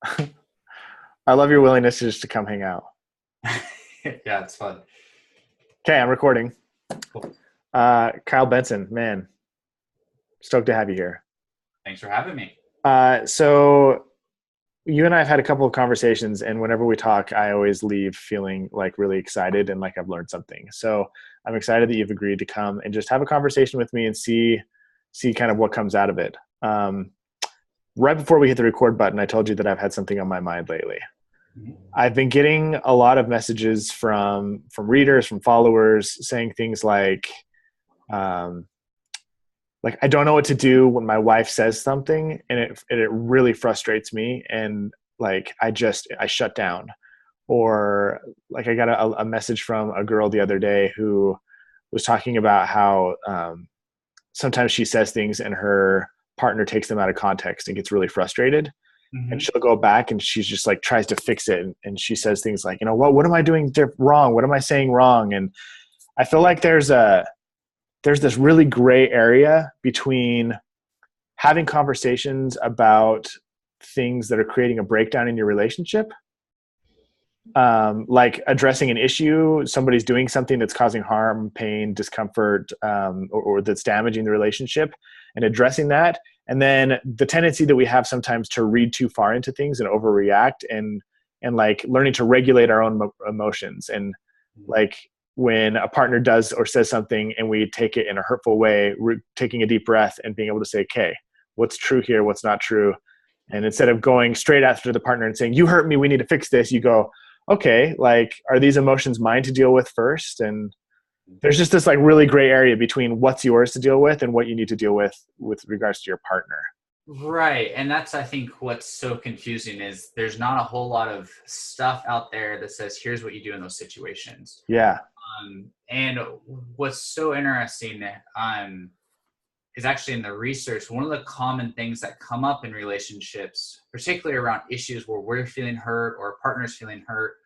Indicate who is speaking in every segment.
Speaker 1: I love your willingness to just to come hang out.
Speaker 2: Yeah, it's fun.
Speaker 1: Okay, I'm recording.
Speaker 2: Cool.
Speaker 1: Kyle Benson, man, stoked to have you here.
Speaker 2: Thanks for having me.
Speaker 1: So you and I have had a couple of conversations, and whenever we talk, I always leave feeling like really excited and like I've learned something. So I'm excited that you've agreed to come and just have a conversation with me and see kind of what comes out of it. Right before we hit the record button, I told you that I've had something on my mind lately.
Speaker 2: Mhm.
Speaker 1: I've been getting a lot of messages from readers, from followers, saying things um, like I don't know what to do when my wife says something, and it really frustrates me, and like I shut down. Or like I got a message from a girl the other day who was talking about how sometimes she says things and her partner takes them out of context and gets really frustrated, and
Speaker 2: Mhm.
Speaker 1: she'll go back and she's just like tries to fix it, and she says things like, what am I doing wrong, what am I saying wrong? And I feel like there's this really gray area between having conversations about things that are creating a breakdown in your relationship, like addressing an issue, somebody's doing something that's causing harm, pain, discomfort, or that's damaging the relationship, and addressing that. And then the tendency that we have sometimes to read too far into things and overreact, and like learning to regulate our own emotions. And like when a partner does or says something and we take it in a hurtful way, we're taking a deep breath and being able to say, okay, what's true here, what's not true. And instead of going straight after the partner and saying, you hurt me, we need to fix this, you go, okay, like, are these emotions mine to deal with first? And there's just this like really gray area between what's yours to deal with and what you need to deal with regards to your partner.
Speaker 2: Right. And that's, I think, what's so confusing is there's not a whole lot of stuff out there that says, here's what you do in those situations.
Speaker 1: Yeah.
Speaker 2: And what's so interesting is actually in the research, one of the common things that come up in relationships, particularly around issues where we're feeling hurt or a partner's feeling hurt,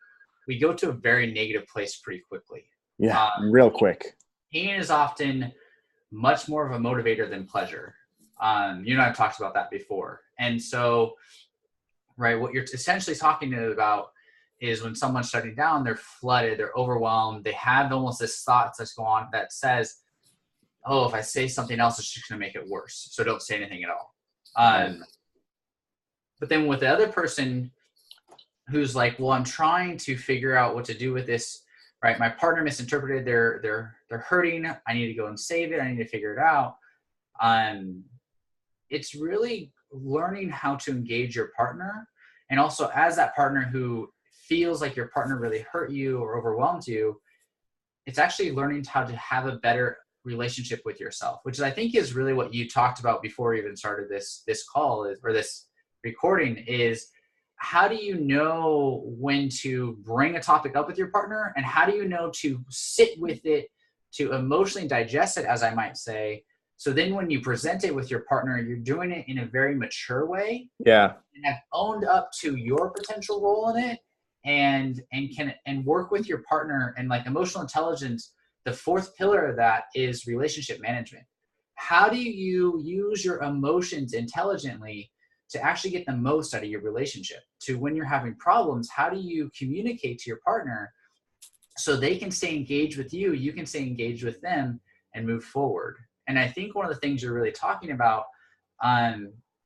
Speaker 2: we go to a very negative place pretty quickly.
Speaker 1: Yeah.
Speaker 2: Uh,
Speaker 1: Real quick.
Speaker 2: Pain is often much more of a motivator than pleasure. You and I have talked about that before. And so, right, what you're essentially talking about is when someone's shutting down, they're flooded, they're overwhelmed, they have almost this thought that's going on that says, oh, if I say something else, it's just going to make it worse. So don't say anything at all.
Speaker 1: Right.
Speaker 2: But then with the other person who's like, well, I'm trying to figure out what to do with this, right? My partner misinterpreted, they're hurting. I need to go and save it. I need to figure it out. Um, it's really learning how to engage your partner. And also as that partner who feels like your partner really hurt you or overwhelmed you, it's actually learning how to have a better relationship with yourself, which I think is really what you talked about before we even started this call or this recording is how do you know when to bring a topic up with your partner, and how do you know to sit with it, to emotionally digest it, as I might say. So then when you present it with your partner, you're doing it in a very mature way
Speaker 1: Yeah.
Speaker 2: and have owned up to your potential role in it, and work with your partner. And like emotional intelligence, the fourth pillar of that is relationship management. How do you use your emotions intelligently to actually get the most out of your relationship? To when you're having problems, how do you communicate to your partner so they can stay engaged with you, you can stay engaged with them, and move forward? And I think one of the things you're really talking about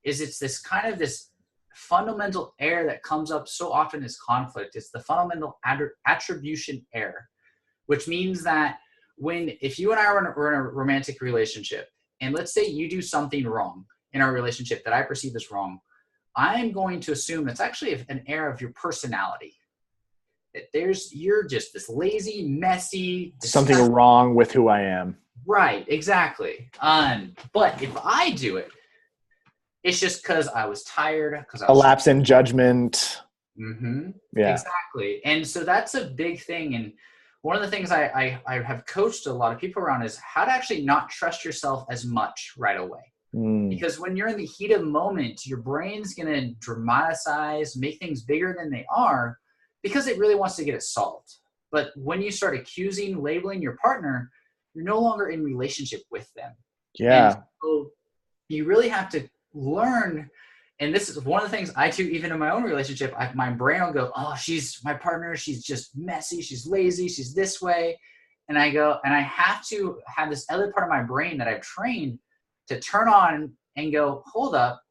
Speaker 2: is it's this kind of this fundamental error that comes up so often as conflict. It's the fundamental attribution error, which means that if you and I were in a romantic relationship, and let's say you do something wrong in our relationship that I perceive as wrong, I'm going to assume that's actually an error of your personality. That you're just this lazy, messy,
Speaker 1: Something
Speaker 2: disgusting.
Speaker 1: wrong with who I am.
Speaker 2: Right, exactly. But if I do it, it's just because I was tired, because I
Speaker 1: A
Speaker 2: was.
Speaker 1: lapse in judgment.
Speaker 2: Mm-hmm.
Speaker 1: Yeah.
Speaker 2: Exactly. And so that's a big thing. And one of the things I have coached a lot of people around is how to actually not trust yourself as much right away.
Speaker 1: Mm.
Speaker 2: Because when you're in the heat of the moment, your brain's going to dramatize, make things bigger than they are, because it really wants to get it solved. But when you start accusing, labeling your partner, you're no longer in relationship with them. And
Speaker 1: Yeah.
Speaker 2: so you really have to learn and this is one of the things I do even in my own relationship. My brain will go, oh, she's my partner. She's just messy. She's lazy. She's this way. And I go, and I have to have this other part of my brain that I've trained to turn on and go, hold up.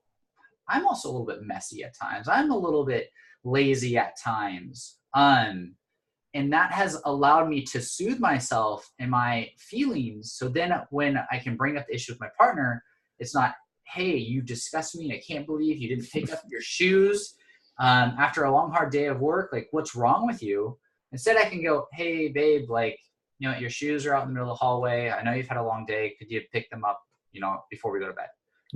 Speaker 2: I'm also a little bit messy at times. I'm a little bit lazy at times. And that has allowed me to soothe myself and my feelings. So then when I can bring up the issue with my partner, it's not, hey, you disgust me. I can't believe you didn't pick up your shoes after a long, hard day of work. Like, what's wrong with you? Instead, I can go, hey, babe, like, you know, your shoes are out in the middle of the hallway. I know you've had a long day. Could you pick them up, you know, before we go to bed?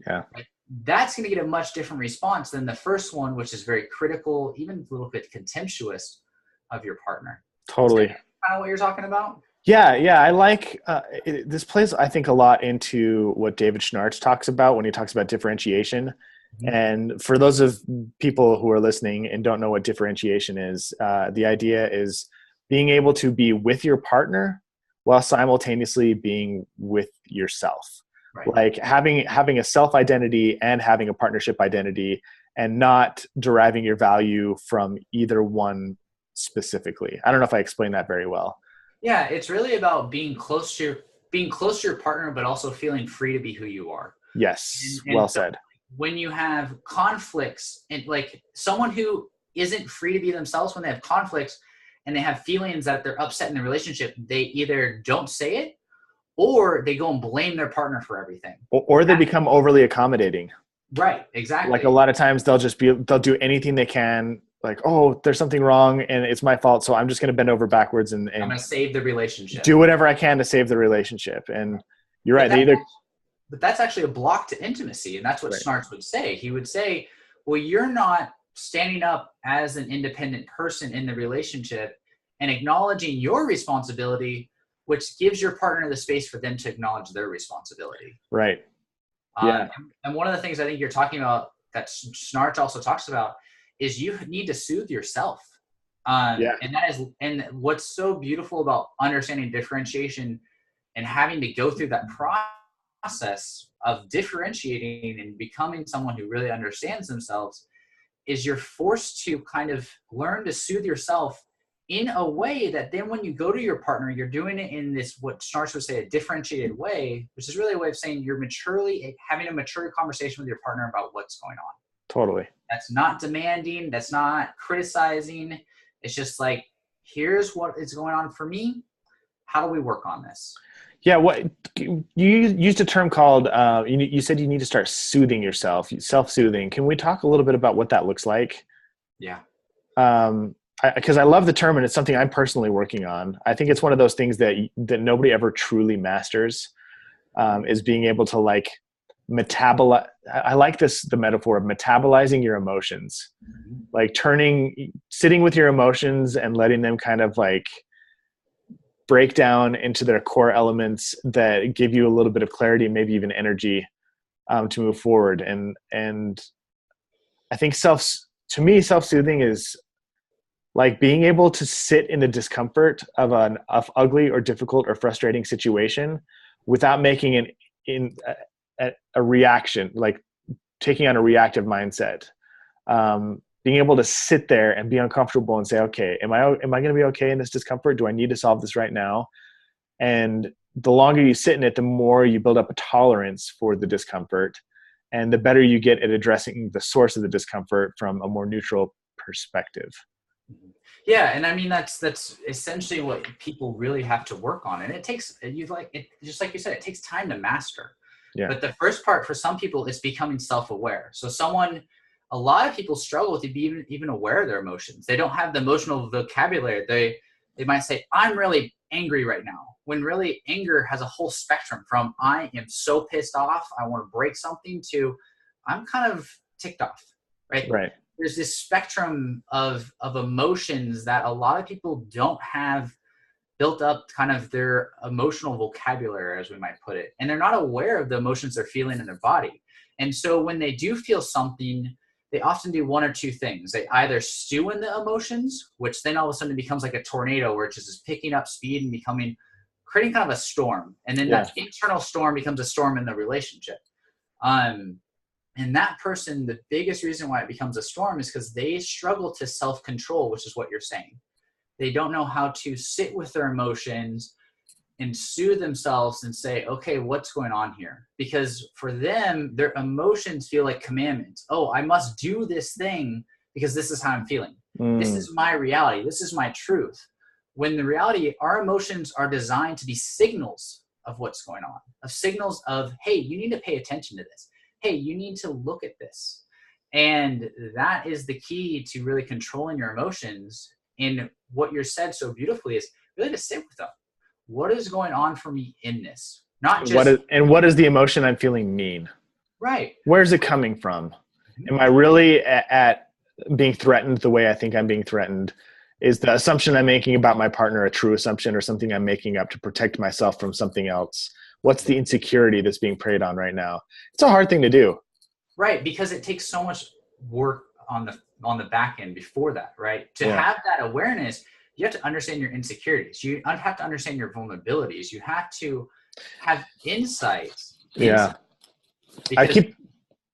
Speaker 1: Yeah.
Speaker 2: Like, that's going to get a much different response than the first one, which is very critical, even a little bit contemptuous of your partner.
Speaker 1: Totally.
Speaker 2: Is that kind of what you're talking about?
Speaker 1: Yeah. I like this plays, I think, a lot into what David Schnarch talks about when he talks about differentiation. Mm-hmm. And for those of people who are listening and don't know what differentiation is, the idea is being able to be with your partner while simultaneously being with yourself. Right. Like having a self identity and having a partnership identity, and not deriving your value from either one specifically. I don't know if I explained that very well.
Speaker 2: Yeah, it's really about being close to your partner, but also feeling free to be who you are.
Speaker 1: Yes, well said.
Speaker 2: When you have conflicts, and like someone who isn't free to be themselves, when they have conflicts and they have feelings that they're upset in the relationship, they either don't say it, or they go and blame their partner for everything.
Speaker 1: Or they become overly accommodating.
Speaker 2: Right, exactly.
Speaker 1: Like a lot of times they'll do anything they can. Like, oh, there's something wrong and it's my fault, so I'm just going to bend over backwards and
Speaker 2: I'm going to save the relationship.
Speaker 1: Do whatever I can to save the relationship. And you're right.
Speaker 2: But that's actually a block to intimacy. And that's what Snartz would say. He would say, well, you're not standing up as an independent person in the relationship and acknowledging your responsibility, which gives your partner the space for them to acknowledge their responsibility.
Speaker 1: Right. Yeah.
Speaker 2: And one of the things I think you're talking about that Snarch also talks about is you need to soothe yourself. And what's so beautiful about understanding differentiation and having to go through that process of differentiating and becoming someone who really understands themselves is you're forced to kind of learn to soothe yourself in a way that then when you go to your partner, you're doing it in this, what Snarch would say, a differentiated way, which is really a way of saying you're maturely having a mature conversation with your partner about what's going on.
Speaker 1: Totally.
Speaker 2: That's not demanding. That's not criticizing. It's just like, here's what is going on for me. How do we work on this?
Speaker 1: Yeah. What you used a term called, you said you need to start soothing yourself, self-soothing. Can we talk a little bit about what that looks like?
Speaker 2: Yeah.
Speaker 1: Because I love the term and it's something I'm personally working on. I think it's one of those things that nobody ever truly masters, is being able to like metabolize. I like the metaphor of metabolizing your emotions, like sitting with your emotions and letting them kind of like break down into their core elements that give you a little bit of clarity, maybe even energy, to move forward. And I think self-soothing is like being able to sit in the discomfort of an ugly or difficult or frustrating situation without making a reaction, like taking on a reactive mindset. Being able to sit there and be uncomfortable and say, okay, am I going to be okay in this discomfort? Do I need to solve this right now? And the longer you sit in it, the more you build up a tolerance for the discomfort, and the better you get at addressing the source of the discomfort from a more neutral perspective.
Speaker 2: Yeah, and I mean that's essentially what people really have to work on, and it takes just like you said, it takes time to master. Yeah. But the first part for some people is becoming self-aware. So a lot of people struggle to be even aware of their emotions. They don't have the emotional vocabulary. They might say, I'm really angry right now, when really anger has a whole spectrum from I am so pissed off, I want to break something, to I'm kind of ticked off, right? Right. There's this spectrum of emotions that a lot of people don't have built up kind of their emotional vocabulary, as we might put it. And they're not aware of the emotions they're feeling in their body. And so when they do feel something, they often do one or two things. They either stew in the emotions, which then all of a sudden becomes like a tornado, where it's just picking up speed and creating kind of a storm. And then that internal storm becomes a storm in the relationship. And that person, the biggest reason why it becomes a storm is because they struggle to self-control, which is what you're saying. They don't know how to sit with their emotions and soothe themselves and say, okay, what's going on here? Because for them, their emotions feel like commandments. Oh, I must do this thing because this is how I'm feeling. This is my reality. This is my truth. When the reality, our emotions are designed to be signals of what's going on, of signals of, hey, you need to pay attention to this. Hey, you need to look at this. And that is the key to really controlling your emotions. And what you're said so beautifully is really to sit with them. What is going on for me in this? Not just
Speaker 1: what does the emotion I'm feeling mean?
Speaker 2: right.
Speaker 1: Where's it coming from? Am I really at being threatened the way I think I'm being threatened? Is the assumption I'm making about my partner a true assumption or something I'm making up to protect myself from something else? What's the insecurity that's being preyed on right now? It's a hard thing to do.
Speaker 2: Right, because it takes so much work on the back end before that, right? To have that awareness, you have to understand your insecurities. You have to understand your vulnerabilities. You have to have insights.
Speaker 1: Yeah.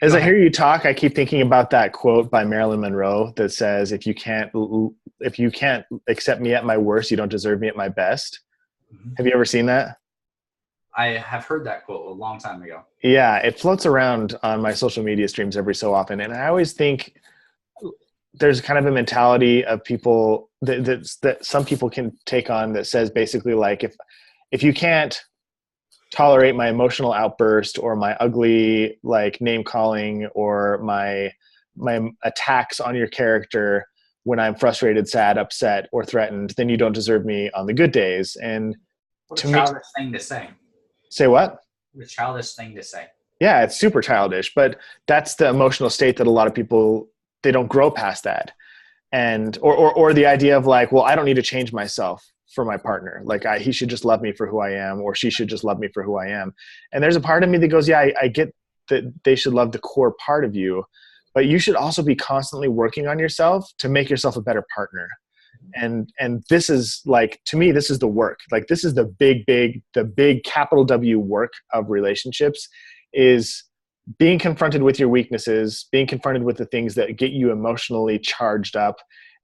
Speaker 1: As I hear you talk, I keep thinking about that quote by Marilyn Monroe that says, if you can't accept me at my worst, you don't deserve me at my best. Mm-hmm. Have you ever seen that?
Speaker 2: I have heard that quote a long time ago.
Speaker 1: Yeah, it floats around on my social media streams every so often. And I always think there's kind of a mentality of people that some people can take on that says basically like, if you can't tolerate my emotional outburst or my ugly like name calling or my attacks on your character when I'm frustrated, sad, upset, or threatened, then you don't deserve me on the good days. And
Speaker 2: what a childish thing to say.
Speaker 1: Say what?
Speaker 2: What a childish thing to say.
Speaker 1: Yeah, it's super childish, but that's the emotional state that a lot of people, they don't grow past that. And or the idea of like, well, I don't need to change myself for my partner. Like he should just love me for who I am, or she should just love me for who I am. And there's a part of me that goes, yeah, I get that they should love the core part of you, but you should also be constantly working on yourself to make yourself a better partner. And this is like, to me, this is the work. Like this is the big capital W work of relationships, is being confronted with your weaknesses, being confronted with the things that get you emotionally charged up,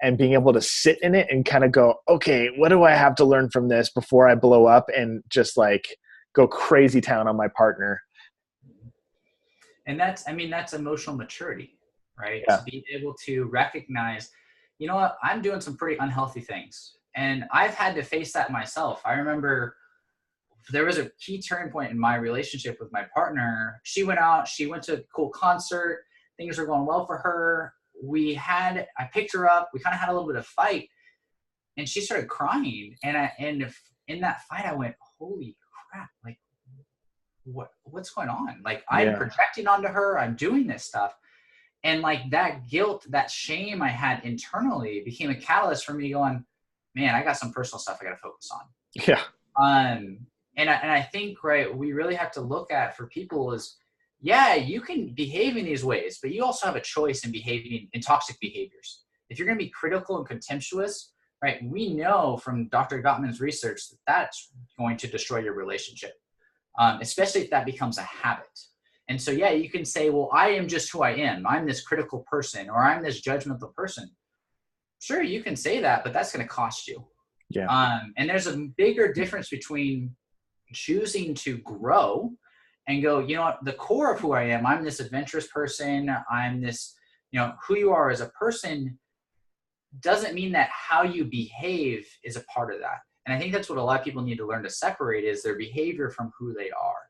Speaker 1: and being able to sit in it and kind of go, okay, what do I have to learn from this before I blow up and just like go crazy town on my partner?
Speaker 2: And that's emotional maturity, right?
Speaker 1: Yeah.
Speaker 2: To be able to recognize, you know what, I'm doing some pretty unhealthy things. And I've had to face that myself. I remember there was a key turning point in my relationship with my partner. She went to a cool concert. Things were going well for her. I picked her up. We kind of had a little bit of fight, and she started crying. And in that fight, I went, holy crap. Like what's going on? Like I'm projecting onto her. I'm doing this stuff. And like that guilt, that shame I had internally became a catalyst for me going, man, I got some personal stuff I got to focus on.
Speaker 1: Yeah.
Speaker 2: And I think, right, we really have to look at for people is, yeah, you can behave in these ways, but you also have a choice in behaving in toxic behaviors. If you're going to be critical and contemptuous, right, we know from Dr. Gottman's research that that's going to destroy your relationship, especially if that becomes a habit. And so, yeah, you can say, well, I am just who I am. I'm this critical person, or I'm this judgmental person. Sure, you can say that, but that's going to cost you.
Speaker 1: Yeah.
Speaker 2: And there's a bigger difference between choosing to grow and go, you know what, the core of who I am, I'm this adventurous person. I'm this, who you are as a person doesn't mean that how you behave is a part of that. And I think that's what a lot of people need to learn to separate is their behavior from who they are,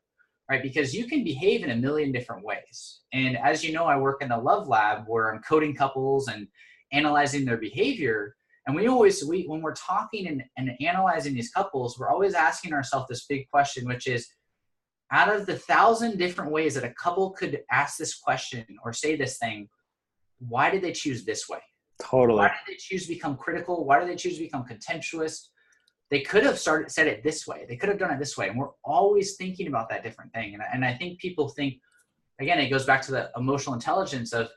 Speaker 2: right? Because you can behave in a million different ways. And as you know, I work in the love lab where I'm coding couples and analyzing their behavior. And when we're talking and analyzing these couples, we're always asking ourselves this big question, which is, out of the 1,000 different ways that a couple could ask this question or say this thing, why did they choose this way?
Speaker 1: Totally.
Speaker 2: Why did they choose to become critical? Why did they choose to become contemptuous? They could have said it this way. They could have done it this way. And we're always thinking about that different thing. And I think people think, again, it goes back to the emotional intelligence of,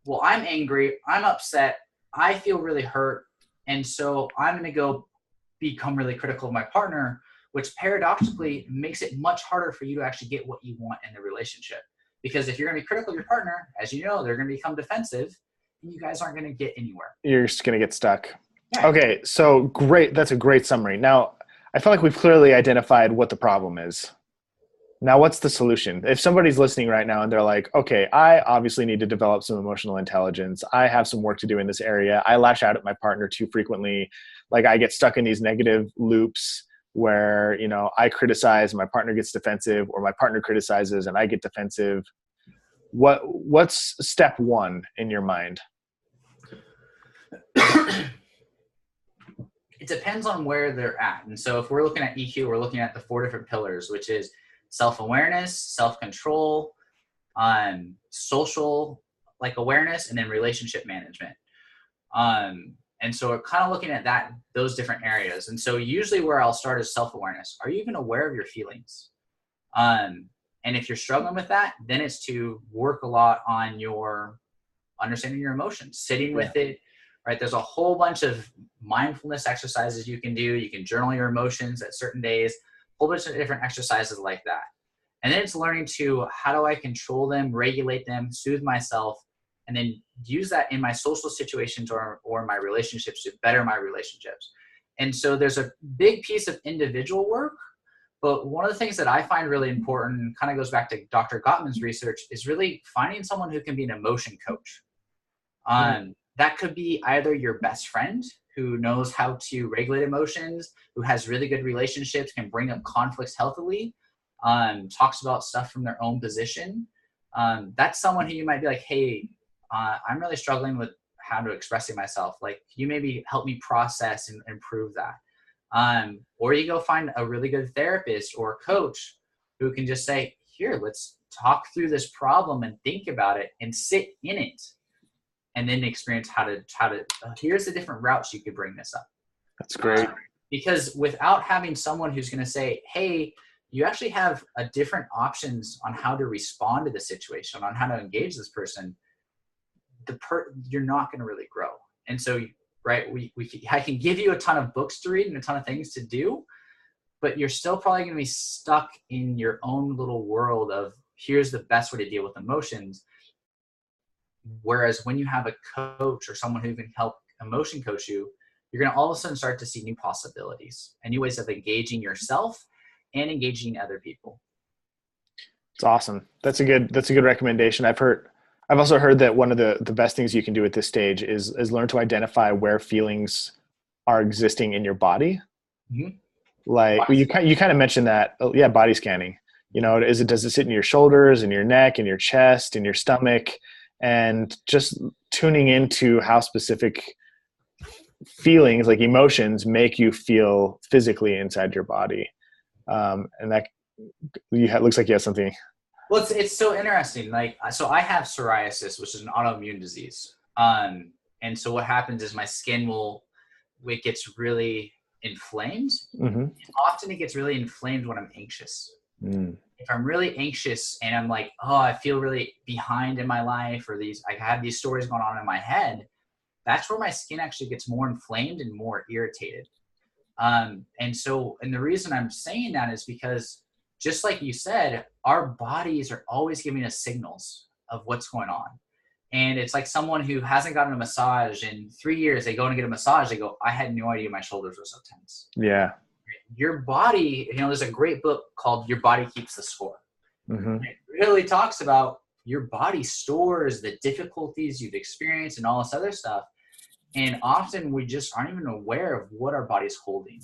Speaker 2: well, I'm angry, I'm upset, I feel really hurt, and so I'm going to go become really critical of my partner, which paradoxically makes it much harder for you to actually get what you want in the relationship. Because if you're going to be critical of your partner, as you know, they're going to become defensive and you guys aren't going to get anywhere.
Speaker 1: You're just going to get stuck.
Speaker 2: Yeah.
Speaker 1: Okay. So great. That's a great summary. Now, I feel like we've clearly identified what the problem is. Now, what's the solution? If somebody's listening right now and they're like, okay, I obviously need to develop some emotional intelligence. I have some work to do in this area. I lash out at my partner too frequently. Like I get stuck in these negative loops where, you know, I criticize, my partner gets defensive, or my partner criticizes and I get defensive. What's step one in your mind?
Speaker 2: It depends on where they're at. And so if we're looking at EQ, we're looking at the 4 different pillars, which is self-awareness, self-control, social like awareness, and then relationship management. And so we're kind of looking at those different areas. And so usually where I'll start is self-awareness. Are you even aware of your feelings? And if you're struggling with that, then it's to work a lot on your understanding your emotions, sitting with it, right? There's a whole bunch of mindfulness exercises you can do. You can journal your emotions at certain days, a whole bunch of different exercises like that. And then it's learning to, how do I control them, regulate them, soothe myself, and then use that in my social situations or my relationships to better my relationships. And so there's a big piece of individual work, but one of the things that I find really important, kind of goes back to Dr. Gottman's research, is really finding someone who can be an emotion coach. That could be either your best friend who knows how to regulate emotions, who has really good relationships, can bring up conflicts healthily, talks about stuff from their own position. That's someone who you might be like, hey, I'm really struggling with how to expressing myself. Like, can you maybe help me process and improve that? Or you go find a really good therapist or coach who can just say, here, let's talk through this problem and think about it and sit in it. And then experience how to here's the different routes you could bring this up.
Speaker 1: That's great.
Speaker 2: Because without having someone who's going to say, hey, you actually have a different options on how to respond to the situation, on how to engage this person, you're not going to really grow. And so, right, I can give you a ton of books to read and a ton of things to do, but you're still probably going to be stuck in your own little world of here's the best way to deal with emotions. Whereas when you have a coach or someone who can help emotion coach you, you're going to all of a sudden start to see new possibilities and new ways of engaging yourself and engaging other people.
Speaker 1: It's awesome. That's a good recommendation. I've also heard that one of the best things you can do at this stage is learn to identify where feelings are existing in your body. Mm-hmm. Like you kind of mentioned that. Yeah. Body scanning, you know, does it sit in your shoulders, in your neck, in your chest, in your stomach? And just tuning into how specific feelings, like emotions, make you feel physically inside your body. And that looks like you have something.
Speaker 2: Well, it's so interesting. Like, so I have psoriasis, which is an autoimmune disease. And so what happens is my skin it gets really inflamed. Mm-hmm. Often it gets really inflamed when I'm anxious. If I'm really anxious and I'm like, oh, I feel really behind in my life, or I have these stories going on in my head, that's where my skin actually gets more inflamed and more irritated. And the reason I'm saying that is because, just like you said, our bodies are always giving us signals of what's going on. And it's like someone who hasn't gotten a massage in 3 years, they go and get a massage, they go, I had no idea my shoulders were so tense.
Speaker 1: Yeah.
Speaker 2: Your body, there's a great book called Your Body Keeps the Score. Mm-hmm. It really talks about your body stores the difficulties you've experienced and all this other stuff. And often we just aren't even aware of what our body's holding.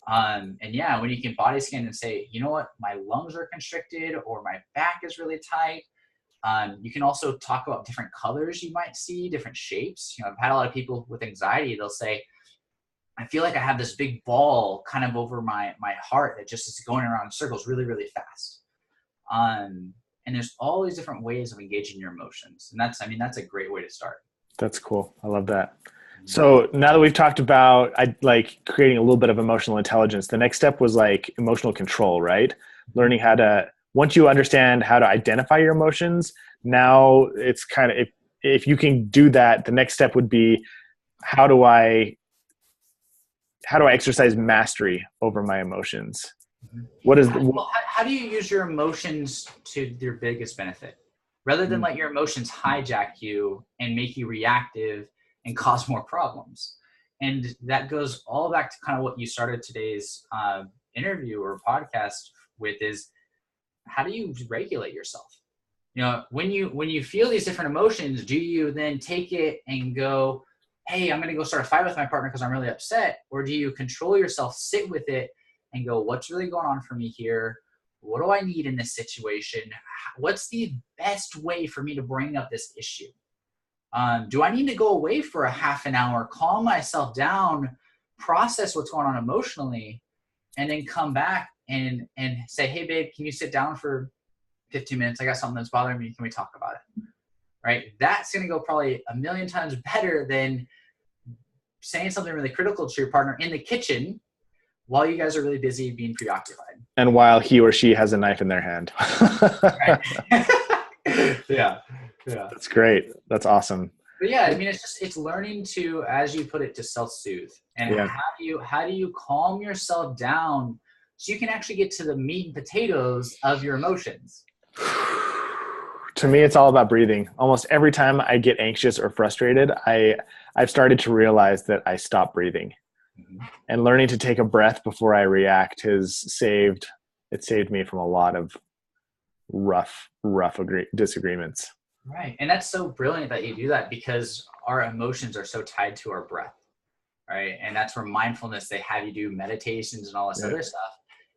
Speaker 2: When you can body scan and say, you know what, my lungs are constricted or my back is really tight. You can also talk about different colors you might see, different shapes. I've had a lot of people with anxiety, they'll say, I feel like I have this big ball kind of over my heart that just is going around in circles really, really fast. And there's all these different ways of engaging your emotions. And that's a great way to start.
Speaker 1: That's cool. I love that. So now that we've talked about creating a little bit of emotional intelligence, the next step was like emotional control, right? Learning how to, once you understand how to identify your emotions, now it's kind of, if you can do that, the next step would be, how do I exercise mastery over my emotions? What is
Speaker 2: how do you use your emotions to your biggest benefit? rather than let your emotions hijack you and make you reactive and cause more problems. And that goes all back to kind of what you started today's interview or podcast with, is how do you regulate yourself? You know, when you feel these different emotions, do you then take it and go, hey, I'm going to go start a fight with my partner because I'm really upset? Or do you control yourself, sit with it and go, what's really going on for me here? What do I need in this situation? What's the best way for me to bring up this issue? Do I need to go away for a half an hour, calm myself down, process what's going on emotionally, and then come back and say, hey, babe, can you sit down for 15 minutes? I got something that's bothering me. Can we talk about it? Right? That's going to go probably a million times better than saying something really critical to your partner in the kitchen while you guys are really busy being preoccupied.
Speaker 1: And while he or she has a knife in their hand.
Speaker 2: Yeah.
Speaker 1: That's great. That's awesome.
Speaker 2: But yeah, I mean, it's learning to, as you put it, to self-soothe. And how do you calm yourself down so you can actually get to the meat and potatoes of your emotions?
Speaker 1: To me, it's all about breathing. Almost every time I get anxious or frustrated, I've started to realize that I stop breathing. Mm-hmm. And learning to take a breath before I react has saved me from a lot of rough disagreements.
Speaker 2: Right. And that's so brilliant that you do that, because our emotions are so tied to our breath. Right. And that's where mindfulness, they have you do meditations and all this other stuff.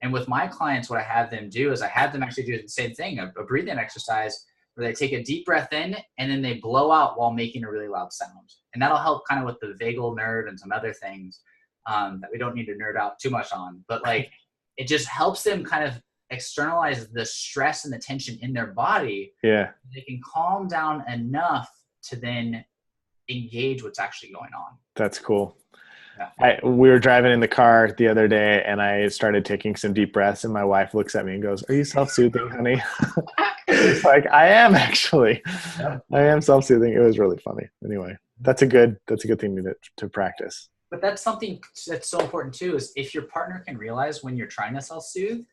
Speaker 2: And with my clients, what I have them do is I have them actually do the same thing, a breathing exercise where they take a deep breath in and then they blow out while making a really loud sound. And that'll help kind of with the vagal nerve and some other things that we don't need to nerd out too much on. But like, it just helps them kind of externalize the stress and the tension in their body.
Speaker 1: Yeah.
Speaker 2: They can calm down enough to then engage what's actually going on.
Speaker 1: That's cool.
Speaker 2: Yeah.
Speaker 1: We were driving in the car the other day and I started taking some deep breaths and my wife looks at me and goes, "Are you self-soothing, honey?" It's like, I am actually. Yeah. I am self-soothing. It was really funny. Anyway, that's a good thing to practice.
Speaker 2: But that's something that's so important too, is if your partner can realize when you're trying to self-soothe,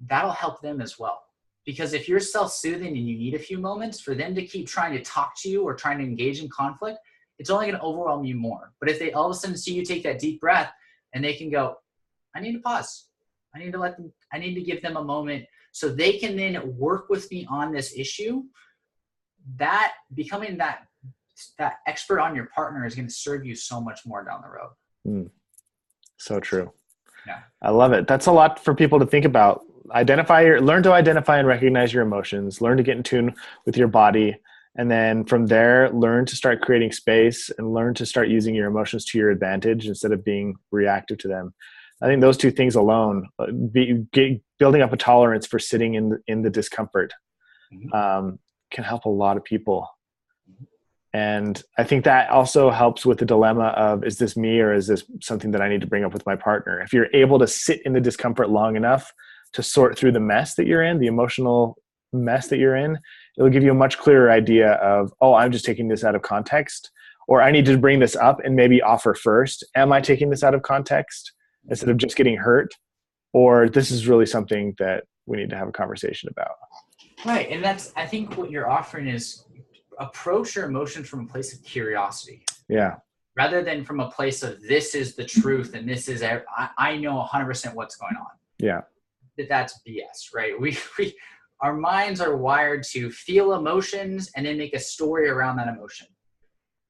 Speaker 2: that'll help them as well. Because if you're self-soothing and you need a few moments for them to keep trying to talk to you or trying to engage in conflict, it's only going to overwhelm you more. But if they all of a sudden see you take that deep breath and they can go, I need to pause. I need to give them a moment so they can then work with me on this issue. That becoming that expert on your partner is going to serve you so much more down the road.
Speaker 1: So true.
Speaker 2: Yeah.
Speaker 1: I love it. That's a lot for people to think about. Learn to identify and recognize your emotions, learn to get in tune with your body. And then from there, learn to start creating space and learn to start using your emotions to your advantage instead of being reactive to them. I think those two things alone, building up a tolerance for sitting in the discomfort, can help a lot of people. And I think that also helps with the dilemma of, is this me or is this something that I need to bring up with my partner? If you're able to sit in the discomfort long enough to sort through the mess that you're in, the emotional mess that you're in, it'll give you a much clearer idea of, oh, I'm just taking this out of context, or I need to bring this up and maybe offer first. Am I taking this out of context instead of just getting hurt? Or this is really something that we need to have a conversation about.
Speaker 2: Right. And I think what you're offering is approach your emotions from a place of curiosity.
Speaker 1: Yeah.
Speaker 2: Rather than from a place of, this is the truth and this is, I know 100% what's going on.
Speaker 1: Yeah.
Speaker 2: That's BS, right? Our minds are wired to feel emotions and then make a story around that emotion,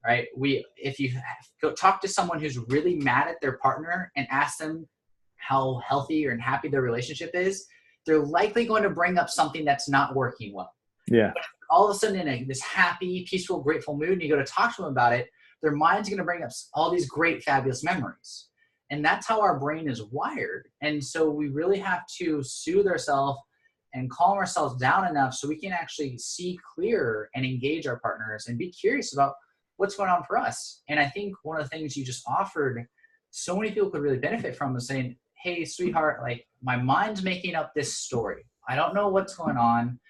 Speaker 2: right? If you go talk to someone who's really mad at their partner and ask them how healthy or happy their relationship is, they're likely going to bring up something that's not working well.
Speaker 1: Yeah.
Speaker 2: But all of a sudden in this happy, peaceful, grateful mood, and you go to talk to them about it, their mind's going to bring up all these great, fabulous memories. And that's how our brain is wired. And so we really have to soothe ourselves and calm ourselves down enough so we can actually see clearer and engage our partners and be curious about what's going on for us. And I think one of the things you just offered, so many people could really benefit from, is saying, hey, sweetheart, like, my mind's making up this story. I don't know what's going on.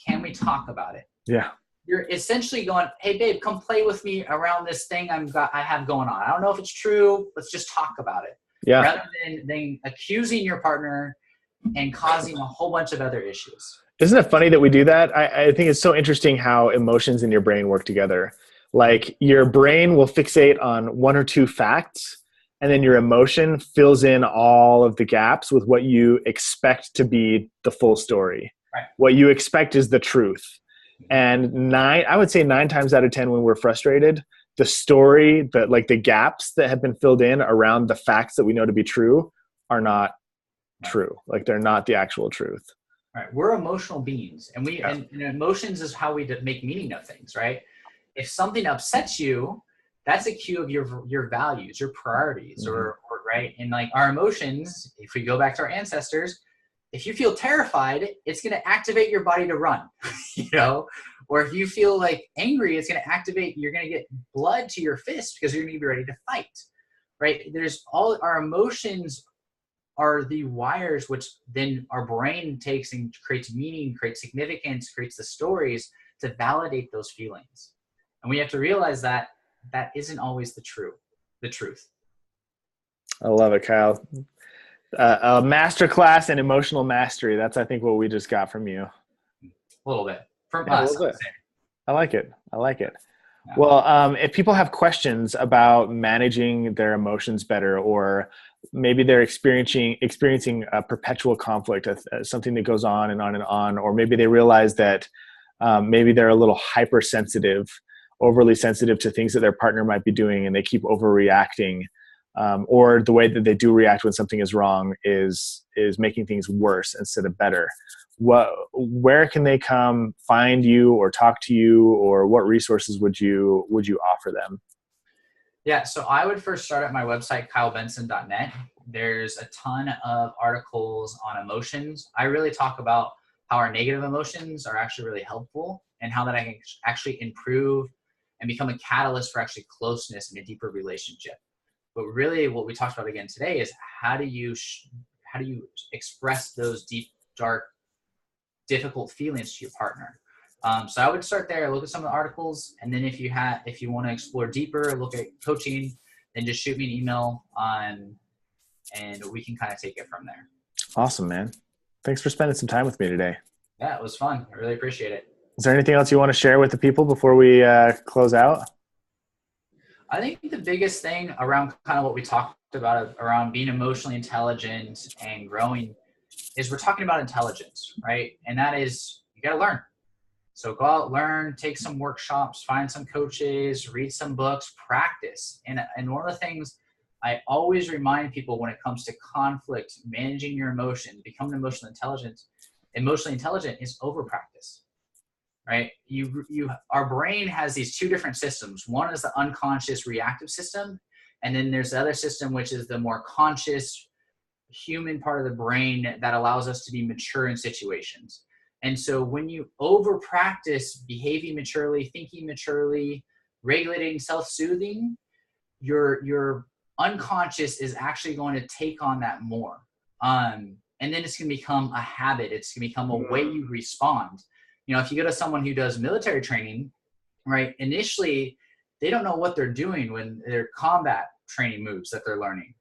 Speaker 2: Can we talk about it?
Speaker 1: Yeah.
Speaker 2: You're essentially going, hey, babe, come play with me around this thing I have going on. I don't know if it's true. Let's just talk about it.
Speaker 1: Yeah.
Speaker 2: Rather than accusing your partner and causing a whole bunch of other issues.
Speaker 1: Isn't it funny that we do that? I think it's so interesting how emotions in your brain work together. Like your brain will fixate on one or two facts, and then your emotion fills in all of the gaps with what you expect to be the full story.
Speaker 2: Right.
Speaker 1: What you expect is the truth. And I would say 9 times out of 10 when we're frustrated, the story, the gaps that have been filled in around the facts that we know to be true are not true. Like they're not the actual truth.
Speaker 2: Right. We're emotional beings, and
Speaker 1: Yeah.
Speaker 2: and emotions is how we make meaning of things, right? If something upsets you, that's a cue of your values, your priorities,
Speaker 1: Mm-hmm.
Speaker 2: or right. And like our emotions, if we go back to our ancestors, if you feel terrified, it's going to activate your body to run, you know. Or if you feel like angry, it's going to activate. You're going to get blood to your fist because you're going to be ready to fight, right? There's all our emotions are the wires which then our brain takes and creates meaning, creates significance, creates the stories to validate those feelings. And we have to realize that that isn't always the truth.
Speaker 1: I love it, Kyle. A masterclass in emotional mastery. That's, I think, what we just got from you.
Speaker 2: A little bit from
Speaker 1: Yeah, a
Speaker 2: us.
Speaker 1: little bit. I like it.
Speaker 2: Yeah.
Speaker 1: Well, if people have questions about managing their emotions better, or maybe they're experiencing a perpetual conflict, something that goes on and on and on, or maybe they realize that maybe they're a little hypersensitive, overly sensitive to things that their partner might be doing, and they keep overreacting, or the way that they do react when something is wrong is making things worse instead of better. Where can they come find you or talk to you, or what resources would you offer them?
Speaker 2: Yeah, so I would first start at my website, kylebenson.net. There's a ton of articles on emotions. I really talk about how our negative emotions are actually really helpful, and how that I can actually improve and become a catalyst for actually closeness and a deeper relationship. But really what we talked about again today is how do you express those deep, dark, difficult feelings to your partner. So I would start there, look at some of the articles, and then if you want to explore deeper, look at coaching, then just shoot me an email and we can kind of take it from there.
Speaker 1: Awesome, man. Thanks for spending some time with me today.
Speaker 2: Yeah, it was fun. I really appreciate it.
Speaker 1: Is there anything else you want to share with the people before we close out?
Speaker 2: I think the biggest thing around kind of what we talked about around being emotionally intelligent and growing is we're talking about intelligence, right? And that is, you got to learn. So go out, learn, take some workshops, find some coaches, read some books, practice. And one of the things I always remind people when it comes to conflict, managing your emotions, becoming emotionally intelligent is over practice, right? Our brain has these two different systems. One is the unconscious reactive system. And then there's the other system, which is the more conscious human part of the brain that allows us to be mature in situations. And so when you over practice behaving maturely, thinking maturely, regulating, self-soothing, your unconscious is actually going to take on that more. And then it's going to become a habit. It's going to become a way you respond. You know, if you go to someone who does military training, right, initially they don't know what they're doing when they're combat training moves that they're learning.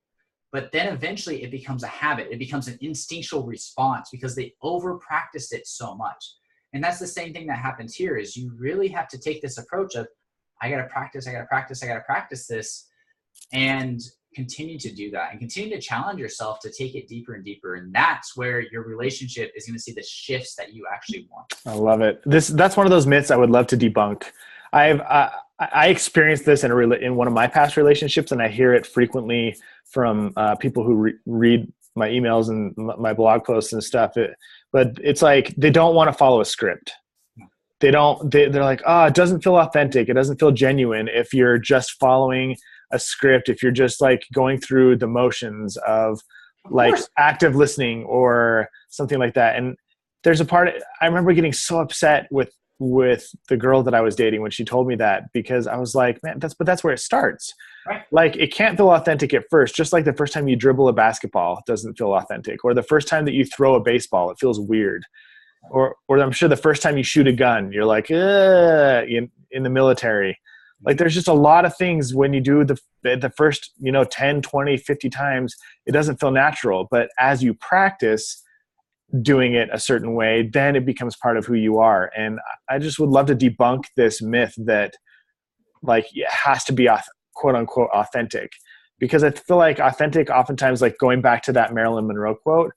Speaker 2: But then eventually it becomes a habit. It becomes an instinctual response because they over practiced it so much. And that's the same thing that happens here is you really have to take this approach of, I got to practice this, and continue to do that and continue to challenge yourself to take it deeper and deeper. And that's where your relationship is going to see the shifts that you actually want.
Speaker 1: I love it. That's one of those myths I would love to debunk. I experienced this in one of my past relationships, and I hear it frequently from people who read my emails and my blog posts and stuff. But it's like they don't want to follow a script. They're like, oh, it doesn't feel authentic. It doesn't feel genuine if you're just following a script, if you're just like going through the motions of like active listening or something like that. And there's a part, I remember getting so upset with the girl that I was dating when she told me that, because I was like, man, that's where it starts.
Speaker 2: Right.
Speaker 1: Like it can't feel authentic at first, just like the first time you dribble a basketball doesn't feel authentic, or the first time that you throw a baseball, it feels weird. Or I'm sure the first time you shoot a gun, you're like, in the military. Like there's just a lot of things when you do the first, 10, 20, 50 times, it doesn't feel natural. But as you practice, doing it a certain way, then it becomes part of who you are. And I just would love to debunk this myth that like it has to be quote unquote authentic, because I feel like authentic oftentimes, like going back to that Marilyn Monroe quote,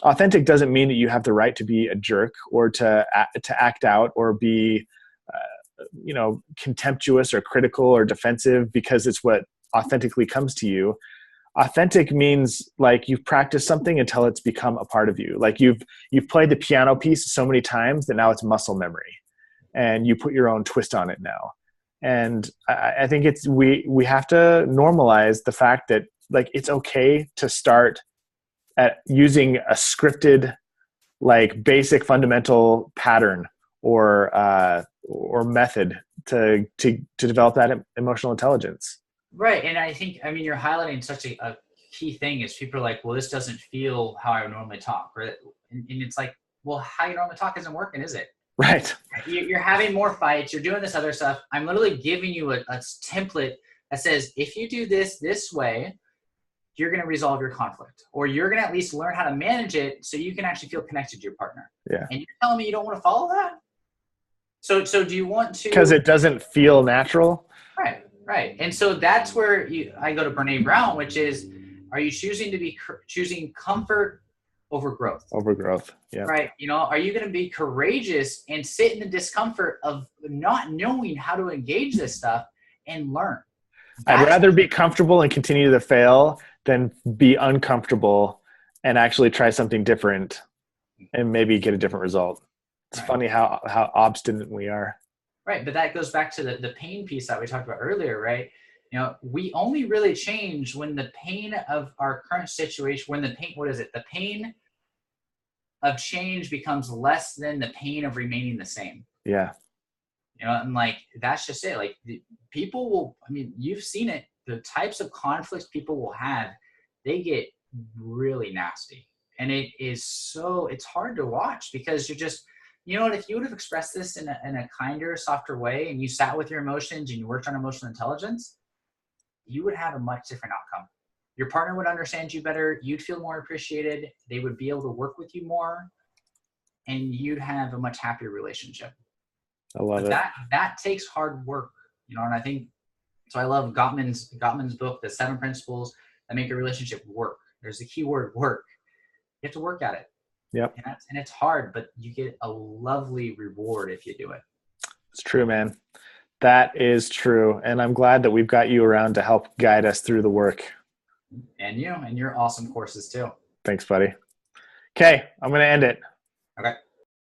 Speaker 1: authentic doesn't mean that you have the right to be a jerk or to act out or be contemptuous or critical or defensive because it's what authentically comes to you. Authentic means like you've practiced something until it's become a part of you. Like you've played the piano piece so many times that now it's muscle memory, and you put your own twist on it now. And I think we have to normalize the fact that like it's okay to start at using a scripted, like basic fundamental pattern or method to develop that emotional intelligence.
Speaker 2: Right. And I think, you're highlighting such a key thing is people are like, well, this doesn't feel how I would normally talk. Right. And it's like, well, how you normally talk isn't working, is it?
Speaker 1: Right.
Speaker 2: You're having more fights. You're doing this other stuff. I'm literally giving you a template that says, if you do this way, you're going to resolve your conflict, or you're going to at least learn how to manage it so you can actually feel connected to your partner.
Speaker 1: Yeah.
Speaker 2: And you're telling me you don't want to follow that? So do you want to?
Speaker 1: Because it doesn't feel natural.
Speaker 2: Right. And so that's where I go to Brene Brown, which is, are you choosing comfort over growth?
Speaker 1: Over growth. Yeah.
Speaker 2: Right. Are you going to be courageous and sit in the discomfort of not knowing how to engage this stuff and learn?
Speaker 1: I'd rather be comfortable and continue to fail than be uncomfortable and actually try something different and maybe get a different result. It's funny how obstinate we are.
Speaker 2: Right. But that goes back to the pain piece that we talked about earlier, right? We only really change when the pain of our current situation, when the pain of change becomes less than the pain of remaining the same.
Speaker 1: Yeah.
Speaker 2: And like, that's just it. Like people will, you've seen it, the types of conflicts people will have, they get really nasty. And it's hard to watch because you're just, if you would have expressed this in a kinder, softer way, and you sat with your emotions and you worked on emotional intelligence, you would have a much different outcome. Your partner would understand you better. You'd feel more appreciated. They would be able to work with you more, and you'd have a much happier relationship.
Speaker 1: I love it.
Speaker 2: That takes hard work, and I think, so I love Gottman's book, The 7 Principles That Make a Relationship Work. There's the key word, work. You have to work at it.
Speaker 1: Yep.
Speaker 2: And it's hard, but you get a lovely reward if you do it.
Speaker 1: It's true, man. That is true. And I'm glad that we've got you around to help guide us through the work.
Speaker 2: And your awesome courses too.
Speaker 1: Thanks, buddy. Okay, I'm going to end it.
Speaker 2: Okay.